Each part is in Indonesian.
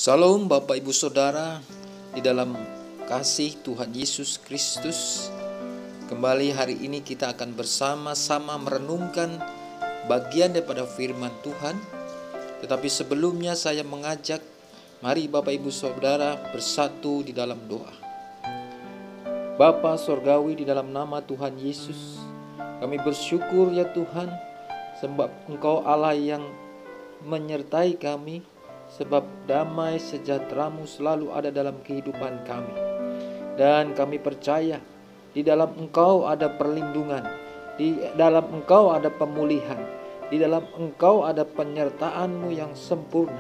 Salam Bapak Ibu Saudara di dalam kasih Tuhan Yesus Kristus. Kembali hari ini kita akan bersama-sama merenungkan bagian daripada firman Tuhan. Tetapi sebelumnya saya mengajak, mari Bapak Ibu Saudara bersatu di dalam doa. Bapa Sorgawi, di dalam nama Tuhan Yesus, kami bersyukur ya Tuhan, sebab Engkau Allah yang menyertai kami, sebab damai sejahtera-Mu selalu ada dalam kehidupan kami. Dan kami percaya di dalam Engkau ada perlindungan, di dalam Engkau ada pemulihan, di dalam Engkau ada penyertaan-Mu yang sempurna,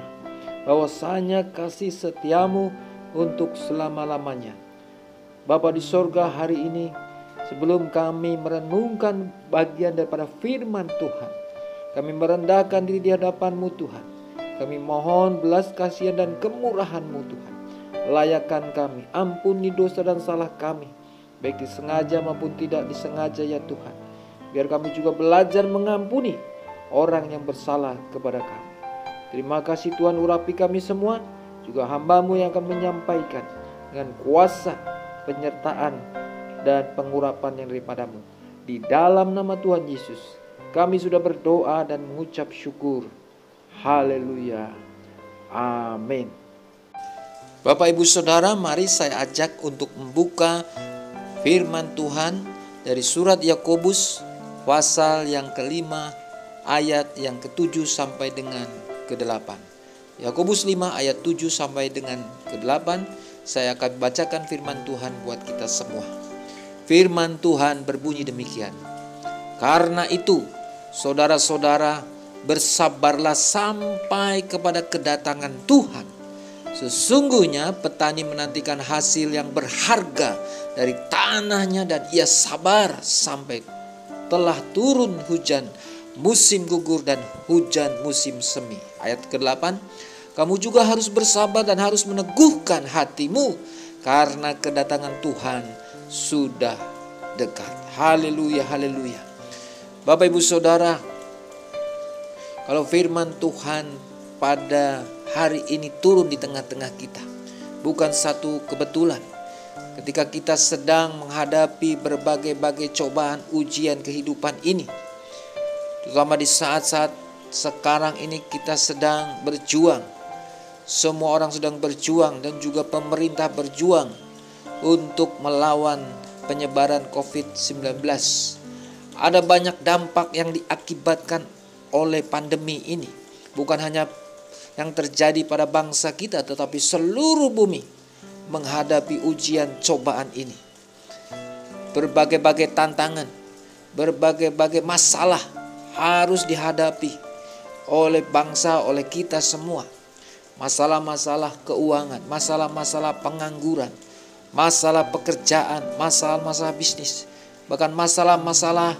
bahwasanya kasih setia-Mu untuk selama-lamanya. Bapa di sorga, hari ini sebelum kami merenungkan bagian daripada firman Tuhan, kami merendahkan diri di hadapan-Mu Tuhan. Kami mohon belas kasihan dan kemurahan-Mu Tuhan. Layakan kami, ampuni dosa dan salah kami, baik disengaja maupun tidak disengaja ya Tuhan. Biar kami juga belajar mengampuni orang yang bersalah kepada kami. Terima kasih Tuhan, urapi kami semua, juga hamba-Mu yang akan menyampaikan dengan kuasa, penyertaan, dan pengurapan yang daripada-Mu. Di dalam nama Tuhan Yesus, kami sudah berdoa dan mengucap syukur. Haleluya. Amin. Bapak Ibu Saudara, mari saya ajak untuk membuka firman Tuhan dari surat Yakobus pasal yang kelima ayat yang ke-7 sampai dengan ke-8. Yakobus 5 ayat 7 sampai dengan ke-8. Saya akan bacakan firman Tuhan buat kita semua. Firman Tuhan berbunyi demikian. Karena itu, saudara-saudara, bersabarlah sampai kepada kedatangan Tuhan. Sesungguhnya petani menantikan hasil yang berharga dari tanahnya, dan ia sabar sampai telah turun hujan musim gugur dan hujan musim semi. Ayat ke-8, kamu juga harus bersabar dan harus meneguhkan hatimu, karena kedatangan Tuhan sudah dekat. Haleluya, haleluya. Bapak Ibu Saudara, kalau firman Tuhan pada hari ini turun di tengah-tengah kita, bukan satu kebetulan. Ketika kita sedang menghadapi berbagai-bagai cobaan ujian kehidupan ini, terutama di saat-saat sekarang ini kita sedang berjuang. Semua orang sedang berjuang dan juga pemerintah berjuang untuk melawan penyebaran COVID-19. Ada banyak dampak yang diakibatkan oleh pandemi ini, bukan hanya yang terjadi pada bangsa kita, tetapi seluruh bumi menghadapi ujian cobaan ini. Berbagai-bagai tantangan, berbagai-bagai masalah harus dihadapi oleh bangsa, oleh kita semua. Masalah-masalah keuangan, masalah-masalah pengangguran, masalah pekerjaan, masalah-masalah bisnis, bahkan masalah-masalah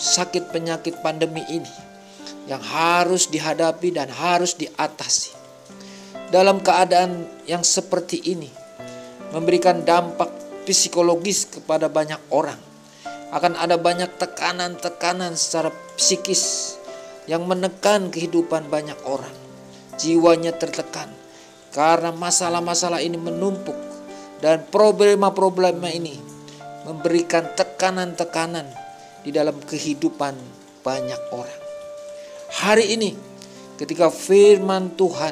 sakit penyakit pandemi ini yang harus dihadapi dan harus diatasi. Dalam keadaan yang seperti ini, memberikan dampak psikologis kepada banyak orang. Akan ada banyak tekanan-tekanan secara psikis yang menekan kehidupan banyak orang. Jiwanya tertekan karena masalah-masalah ini menumpuk, dan problema-problema ini memberikan tekanan-tekanan di dalam kehidupan banyak orang. Hari ini ketika firman Tuhan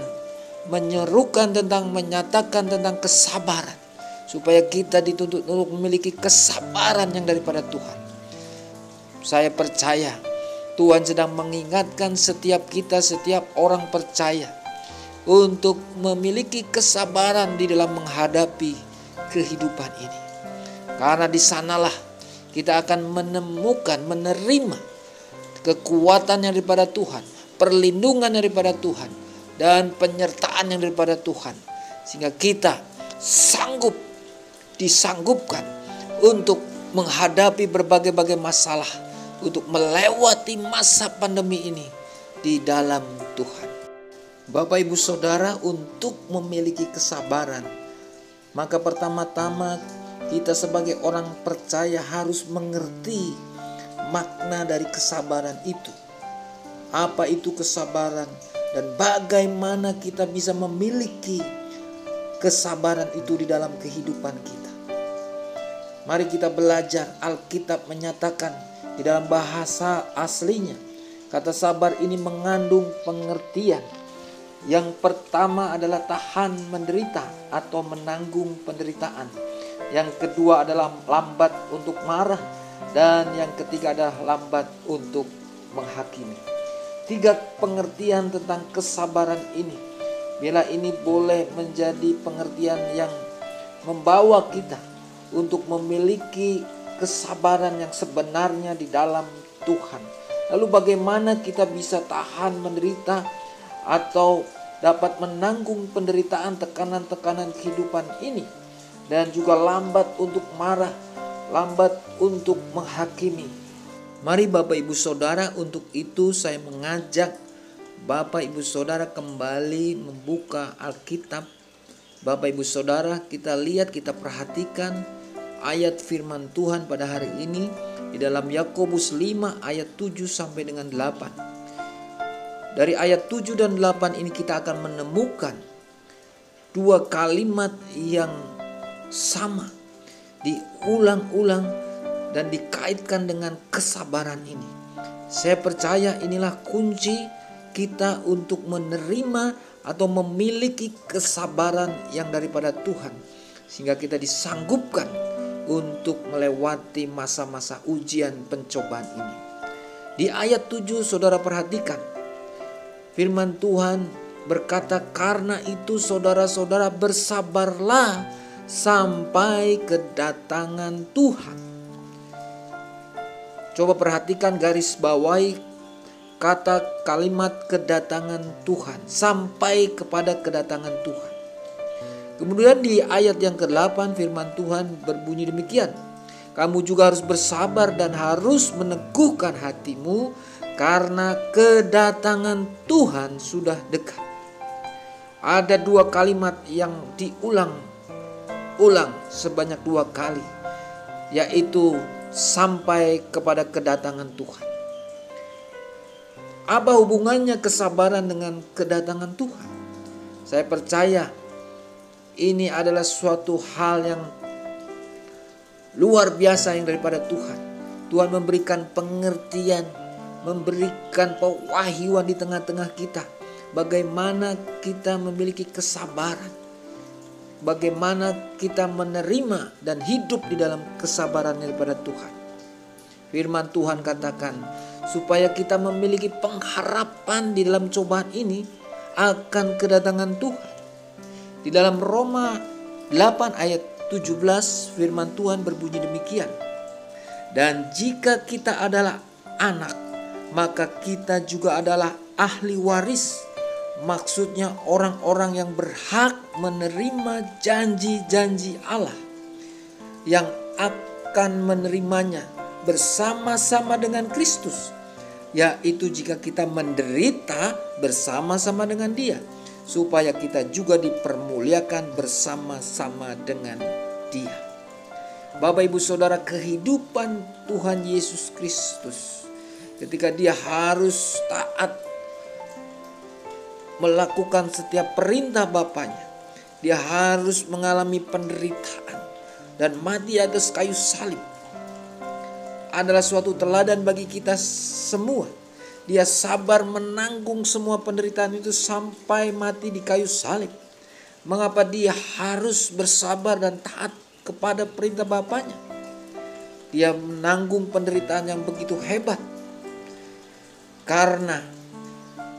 menyerukan tentang, menyatakan tentang kesabaran, supaya kita dituntut untuk memiliki kesabaran yang daripada Tuhan. Saya percaya Tuhan sedang mengingatkan setiap kita, setiap orang percaya, untuk memiliki kesabaran di dalam menghadapi kehidupan ini. Karena di sanalah kita akan menemukan, menerima kekuatan yang daripada Tuhan, perlindungan daripada Tuhan, dan penyertaan yang daripada Tuhan. Sehingga kita disanggupkan untuk menghadapi berbagai-bagai masalah, untuk melewati masa pandemi ini di dalam Tuhan. Bapak Ibu Saudara, untuk memiliki kesabaran, maka pertama-tama kita sebagai orang percaya harus mengerti makna dari kesabaran itu. Apa itu kesabaran? dan bagaimana kita bisa memiliki kesabaran itu di dalam kehidupan kita. Mari kita belajar. Alkitab menyatakan di dalam bahasa aslinya, kata sabar ini mengandung pengertian. Yang pertama adalah tahan menderita atau menanggung penderitaan. Yang kedua adalah lambat untuk marah. Dan yang ketiga adalah lambat untuk menghakimi. 3 pengertian tentang kesabaran ini. Bila ini boleh menjadi pengertian yang membawa kita untuk memiliki kesabaran yang sebenarnya di dalam Tuhan. Lalu bagaimana kita bisa tahan menderita atau dapat menanggung penderitaan, tekanan-tekanan kehidupan ini. Dan juga lambat untuk marah, lambat untuk menghakimi. Mari Bapak Ibu Saudara, untuk itu saya mengajak Bapak Ibu Saudara kembali membuka Alkitab. Bapak Ibu Saudara, kita lihat, kita perhatikan ayat firman Tuhan pada hari ini di dalam Yakobus 5 ayat 7 sampai dengan 8. Dari ayat 7 dan 8 ini kita akan menemukan 2 kalimat yang sama, diulang-ulang dan dikaitkan dengan kesabaran ini. Saya percaya inilah kunci kita untuk menerima atau memiliki kesabaran yang daripada Tuhan, sehingga kita disanggupkan untuk melewati masa-masa ujian pencobaan ini. Di ayat 7 saudara perhatikan, firman Tuhan berkata, karena itu saudara-saudara bersabarlah sampai kedatangan Tuhan. Coba perhatikan, garis bawahi kata kalimat kedatangan Tuhan, sampai kepada kedatangan Tuhan. Kemudian di ayat yang ke-8 firman Tuhan berbunyi demikian, kamu juga harus bersabar dan harus meneguhkan hatimu karena kedatangan Tuhan sudah dekat. Ada 2 kalimat yang diulang-ulang sebanyak 2 kali, yaitu sampai kepada kedatangan Tuhan. Apa hubungannya kesabaran dengan kedatangan Tuhan? Saya percaya ini adalah suatu hal yang luar biasa yang daripada Tuhan. Tuhan memberikan pengertian, memberikan pewahyuan di tengah-tengah kita. Bagaimana kita memiliki kesabaran. Bagaimana kita menerima dan hidup di dalam kesabaran daripada Tuhan. Firman Tuhan katakan, supaya kita memiliki pengharapan di dalam cobaan ini akan kedatangan Tuhan. Di dalam Roma 8 ayat 17 firman Tuhan berbunyi demikian. Dan jika kita adalah anak, maka kita juga adalah ahli waris. Maksudnya orang-orang yang berhak menerima janji-janji Allah, yang akan menerimanya bersama-sama dengan Kristus, yaitu jika kita menderita bersama-sama dengan Dia, supaya kita juga dipermuliakan bersama-sama dengan Dia. Bapak Ibu Saudara, kehidupan Tuhan Yesus Kristus ketika Dia harus taat melakukan setiap perintah Bapaknya, Dia harus mengalami penderitaan dan mati atas kayu salib, adalah suatu teladan bagi kita semua. Dia sabar menanggung semua penderitaan itu sampai mati di kayu salib. Mengapa Dia harus bersabar dan taat kepada perintah Bapaknya? Dia menanggung penderitaan yang begitu hebat karena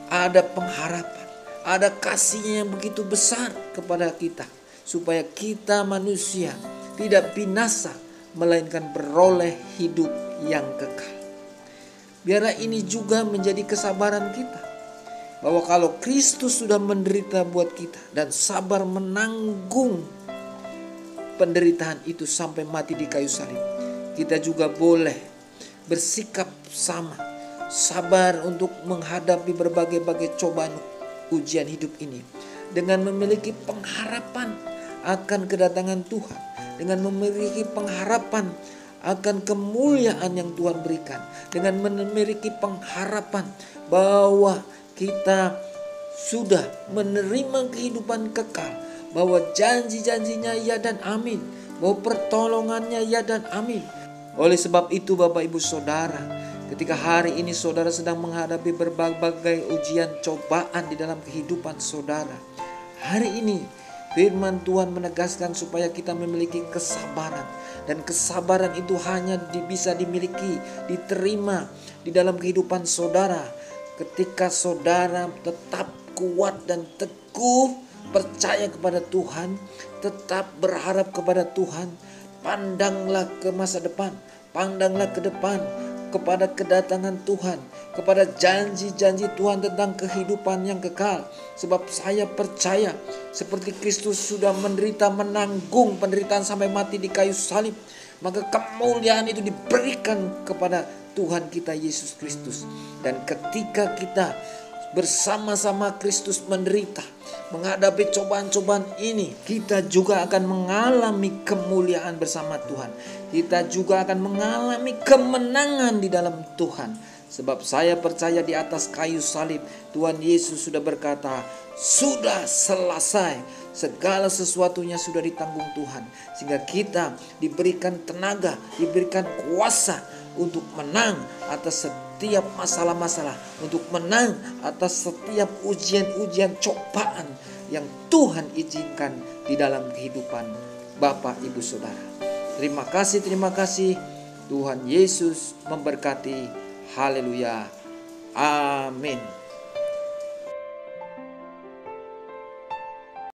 ada pengharapan, ada kasih-Nya yang begitu besar kepada kita, supaya kita manusia tidak binasa, melainkan beroleh hidup yang kekal. Biarlah ini juga menjadi kesabaran kita, bahwa kalau Kristus sudah menderita buat kita dan sabar menanggung penderitaan itu sampai mati di kayu salib, kita juga boleh bersikap sama, sabar untuk menghadapi berbagai-bagai cobaan ujian hidup ini, dengan memiliki pengharapan akan kedatangan Tuhan, dengan memiliki pengharapan akan kemuliaan yang Tuhan berikan, dengan memiliki pengharapan bahwa kita sudah menerima kehidupan kekal, bahwa janji-janjinya ya dan amin, bahwa pertolongannya ya dan amin. Oleh sebab itu Bapak Ibu Saudara, ketika hari ini saudara sedang menghadapi berbagai ujian cobaan di dalam kehidupan saudara, hari ini firman Tuhan menegaskan supaya kita memiliki kesabaran. Dan kesabaran itu hanya bisa dimiliki, diterima di dalam kehidupan saudara ketika saudara tetap kuat dan teguh percaya kepada Tuhan, tetap berharap kepada Tuhan. Pandanglah ke masa depan, pandanglah ke depan, kepada kedatangan Tuhan, kepada janji-janji Tuhan tentang kehidupan yang kekal. Sebab saya percaya seperti Kristus sudah menderita, menanggung penderitaan sampai mati di kayu salib, maka kemuliaan itu diberikan kepada Tuhan kita Yesus Kristus. Dan ketika kita bersama-sama Kristus menderita, menghadapi cobaan-cobaan ini, kita juga akan mengalami kemuliaan bersama Tuhan. Kita juga akan mengalami kemenangan di dalam Tuhan. Sebab saya percaya di atas kayu salib Tuhan Yesus sudah berkata, sudah selesai. Segala sesuatunya sudah ditanggung Tuhan. Sehingga kita diberikan tenaga, diberikan kuasa untuk menang atas setiap masalah-masalah, untuk menang atas setiap ujian-ujian cobaan yang Tuhan izinkan di dalam kehidupan Bapak Ibu Saudara. Terima kasih. Tuhan Yesus memberkati. Haleluya. Amin.